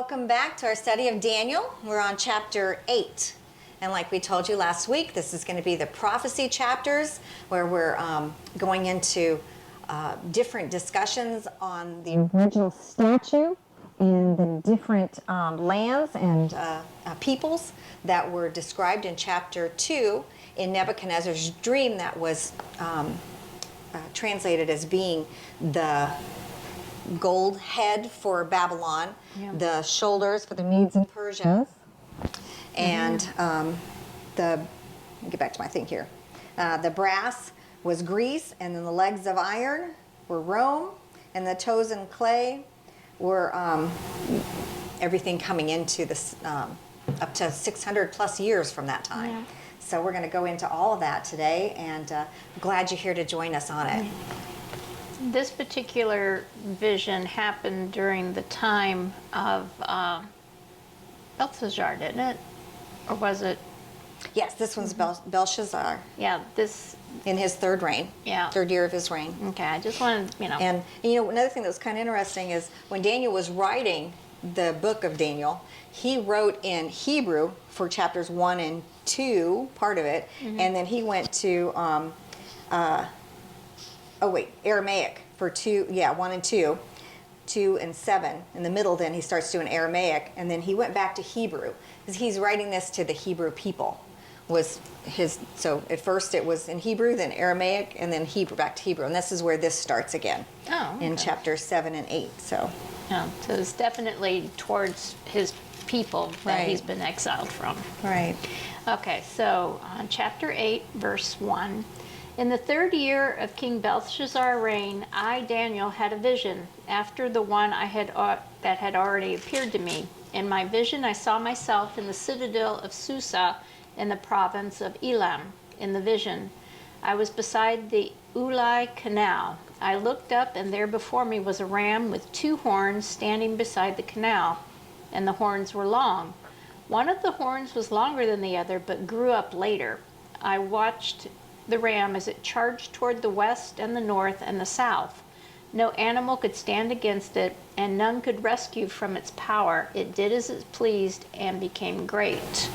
welcome back to our study of Daniel. We're on chapter 8. And like we told you last week, this is going to be the prophecy chapters where we're going into different discussions on the original statue and the different lands and peoples that were described in chapter 2 in Nebuchadnezzar's dream that was translated as being the gold head for Babylon, the shoulders for the Medes and Persians, and let me get back to my thing here. The brass was Greece, and then the legs of iron were Rome, and the toes and clay were everything coming into this up to 600 plus years from that time. Yeah. So we're going to go into all of that today, and I'm glad you're here to join us on it. This particular vision happened during the time of Belshazzar, didn't it? Or was it? Yes, this one's Belshazzar. Yeah, this... in his third reign. Yeah. Third year of his reign. Okay, I just wanted, And another thing that was kind of interesting is when Daniel was writing the book of Daniel, he wrote in Hebrew for chapters 1 and 2, part of it, and then he went to... Aramaic for 1 and 2, 2 and 7. In the middle, then he starts doing Aramaic, and then he went back to Hebrew because he's writing this to the Hebrew people. So at first it was in Hebrew, then Aramaic, and then Hebrew, back to Hebrew, and this is where this starts again. Oh, okay. In chapters 7 and 8. So it's definitely towards his people that he's been exiled from. Right. Okay, so on chapter 8, verse 1. In the third year of King Belshazzar's reign, I, Daniel, had a vision after the one that had already appeared to me. In my vision, I saw myself in the citadel of Susa in the province of Elam. In the vision, I was beside the Ulai Canal. I looked up, and there before me was a ram with 2 horns standing beside the canal, and the horns were long. One of the horns was longer than the other, but grew up later. I watched the ram as it charged toward the west and the north and the south. No animal could stand against it, and none could rescue from its power. It did as it pleased and became great.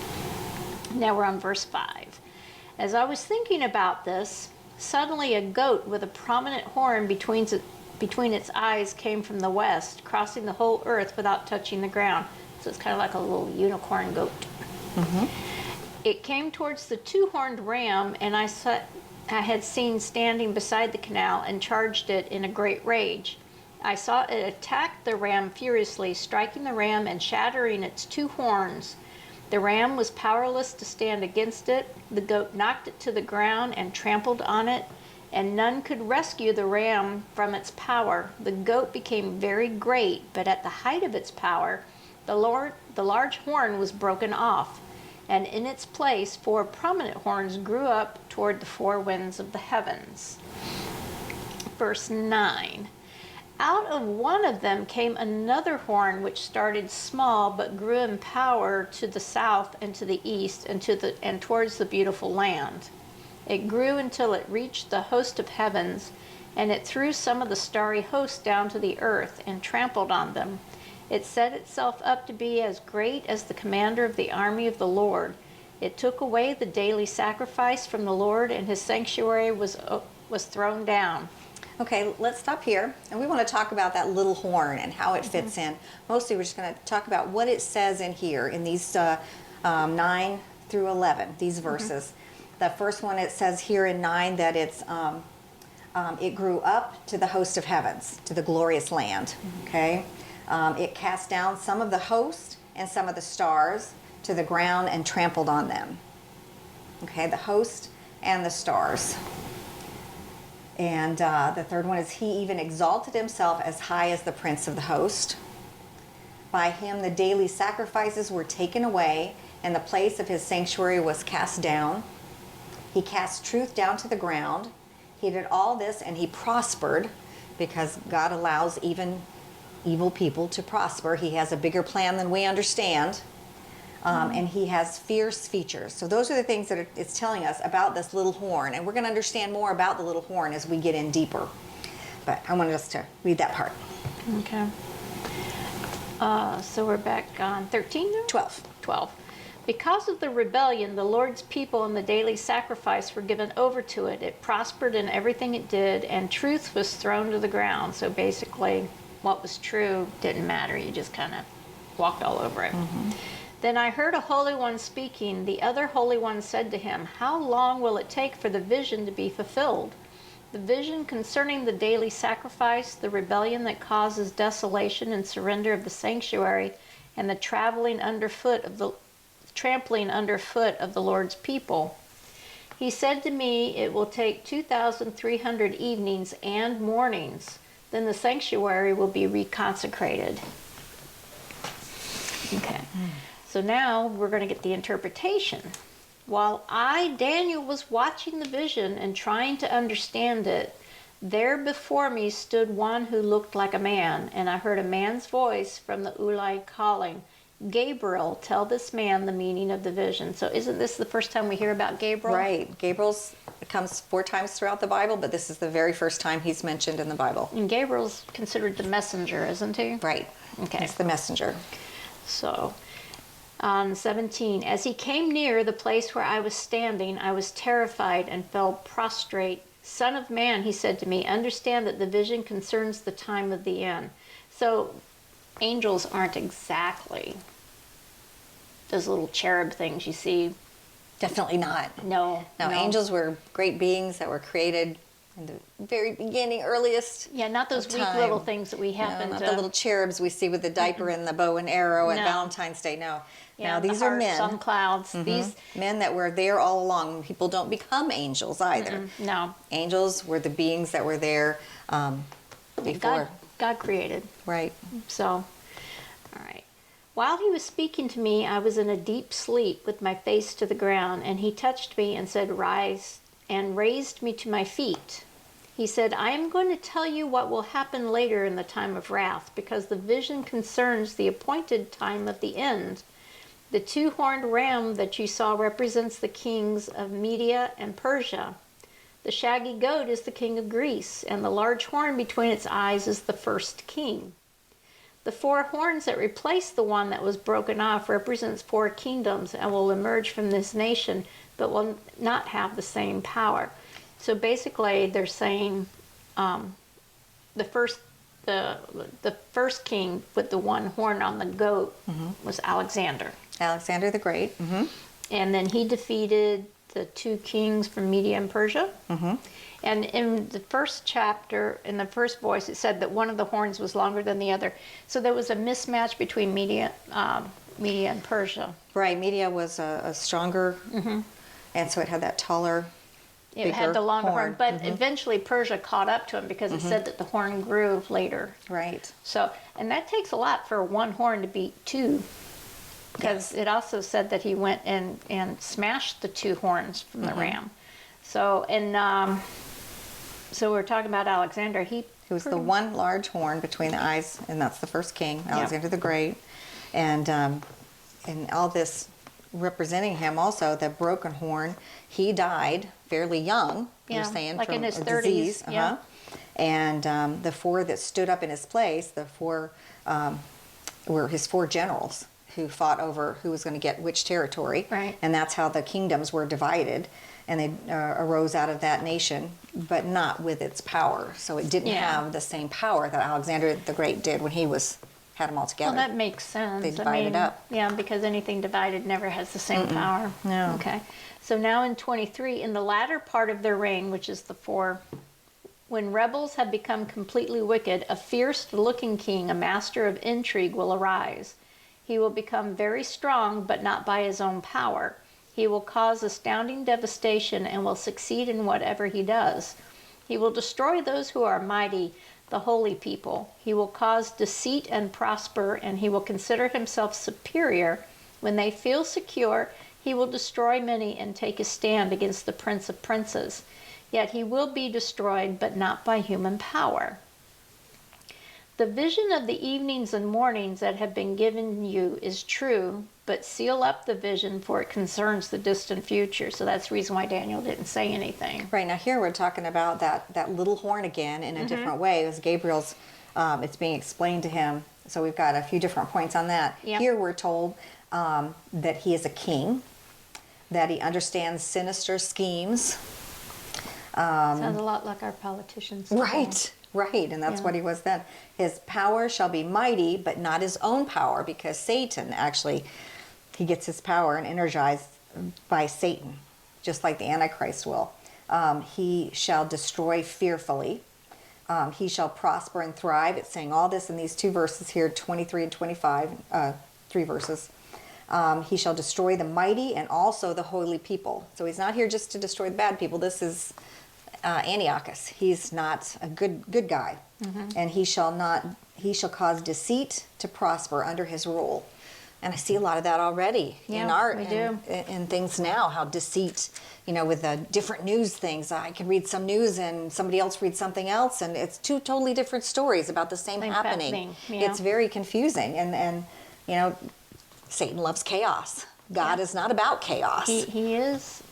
Now we're on verse 5. As I was thinking about this, suddenly a goat with a prominent horn between its eyes came from the west, crossing the whole earth without touching the ground. So it's kind of like a little unicorn goat. It came towards the 2-horned ram, and I had seen standing beside the canal and charged it in a great rage. I saw it attack the ram furiously, striking the ram and shattering its 2 horns. The ram was powerless to stand against it. The goat knocked it to the ground and trampled on it, and none could rescue the ram from its power. The goat became very great, but at the height of its power, the large horn was broken off, and in its place 4 prominent horns grew up toward the 4 winds of the heavens. Verse 9. Out of one of them came another horn, which started small but grew in power to the south and to the east and towards the beautiful land. It grew until it reached the host of heavens, and it threw some of the starry host down to the earth and trampled on them. It set itself up to be as great as the commander of the army of the Lord. It took away the daily sacrifice from the Lord, and his sanctuary was thrown down. Okay, let's stop here. And we want to talk about that little horn and how it fits in. Mostly we're just going to talk about what it says in here in these 9 through 11, these verses. The first one, it says here in 9 that it grew up to the host of heavens, to the glorious land. Okay? It cast down some of the host and some of the stars to the ground and trampled on them. Okay, the host and the stars. And the third one is he even exalted himself as high as the prince of the host. By him the daily sacrifices were taken away, and the place of his sanctuary was cast down. He cast truth down to the ground. He did all this, and he prospered, because God allows even evil people to prosper. He has a bigger plan than we understand. And he has fierce features. So those are the things that it's telling us about this little horn. And we're going to understand more about the little horn as we get in deeper. But I wanted us to read that part. Okay. So we're back on 13 now? 12. 12. Because of the rebellion, the Lord's people and the daily sacrifice were given over to it. It prospered in everything it did, and truth was thrown to the ground. So basically, what was true didn't matter. You just kind of walked all over it. Then I heard a Holy One speaking. The other Holy One said to him, "How long will it take for the vision to be fulfilled?" The vision concerning the daily sacrifice, the rebellion that causes desolation and surrender of the sanctuary, and the trampling underfoot of the Lord's people. He said to me, "It will take 2,300 evenings and mornings. Then the sanctuary will be reconsecrated." Okay. So now we're going to get the interpretation. While I, Daniel, was watching the vision and trying to understand it, there before me stood one who looked like a man, and I heard a man's voice from the Ulai calling, "Gabriel, tell this man the meaning of the vision." So isn't this the first time we hear about Gabriel? Right. Gabriel's comes 4 times throughout the Bible, but this is the very first time he's mentioned in the Bible. And Gabriel's considered the messenger, isn't he? Right. Okay. He's the messenger. So, on 17, as he came near the place where I was standing, I was terrified and fell prostrate. "Son of man," he said to me, "understand that the vision concerns the time of the end." So, angels aren't exactly those little cherub things you see. Definitely not. No. Angels were great beings that were created in the very beginning, earliest. Yeah, not those of weak time. little things that we No, happen not to. the little cherubs we see with the diaper and the bow and arrow at No. Valentine's Day. No. Yeah, Now the these are hearts men. on clouds. These, Men that were there all along. People don't become angels either. no. Angels were the beings that were there before. God created. Right. So, all right. While he was speaking to me, I was in a deep sleep with my face to the ground, and he touched me and said, "Rise," and raised me to my feet. He said, "I am going to tell you what will happen later in the time of wrath, because the vision concerns the appointed time of the end. The 2-horned ram that you saw represents the kings of Media and Persia. The shaggy goat is the king of Greece, and the large horn between its eyes is the first king. The 4 horns that replace the one that was broken off represents 4 kingdoms and will emerge from this nation, but will not have the same power." So basically, they're saying the first king with the 1 horn on the goat was Alexander. Alexander the Great. And then he defeated the 2 kings from Media and Persia. And in the first chapter, in the first voice, it said that one of the horns was longer than the other. So there was a mismatch between Media and Persia. Right. Media was a stronger, and so it had that taller. It had the longer horn, horn. but eventually Persia caught up to him because it said that the horn grew later. Right. So, and that takes a lot for 1 horn to beat 2. Because it also said that he went and smashed the 2 horns from the ram. So, and so we're talking about Alexander. He was the 1 large horn between the eyes, and that's the first king, Alexander the Great. And all this representing him also, the broken horn, he died fairly young, you're saying, like from in his a 30s. disease. Yeah. And the 4 that stood up in his place, the 4 were his 4 generals who fought over who was going to get which territory. Right. And that's how the kingdoms were divided. And they arose out of that nation, but not with its power. So it didn't have the same power that Alexander the Great did when he had them all together. Well, that makes sense. They divided up. Yeah, because anything divided never has the same power. No. Okay. So now in 23, in the latter part of their reign, which is the 4, when rebels have become completely wicked, a fierce-looking king, a master of intrigue, will arise. He will become very strong, but not by his own power. He will cause astounding devastation and will succeed in whatever he does. He will destroy those who are mighty, the holy people. He will cause deceit and prosper, and he will consider himself superior. When they feel secure, he will destroy many and take a stand against the prince of princes. Yet he will be destroyed, but not by human power. The vision of the evenings and mornings that have been given you is true, but seal up the vision, for it concerns the distant future. So that's the reason why Daniel didn't say anything. Right, now here we're talking about that little horn again in a different way. As Gabriel's, it's being explained to him So we've got a few different points on that. Yep. Here we're told that he is a king, that he understands sinister schemes. Sounds a lot like our politicians. today. Right, and that's Yeah. what he was then. His power shall be mighty, but not his own power, because Satan actually, he gets his power and energized by Satan, just like the Antichrist will. He shall destroy fearfully. He shall prosper and thrive. It's saying all this in these two verses here, 23 and 25, 3 verses. He shall destroy the mighty and also the holy people. So he's not here just to destroy the bad people. This is Antiochus. He's not a good guy. And he shall cause deceit to prosper under his rule. And I see a lot of that already in Yeah, art we and do. in things now, how deceit, with the different news things. I can read some news and somebody else reads something else, and it's two totally different stories about the same happening. Yeah. It's very confusing, and Satan loves chaos. God Yeah. is not about chaos. He is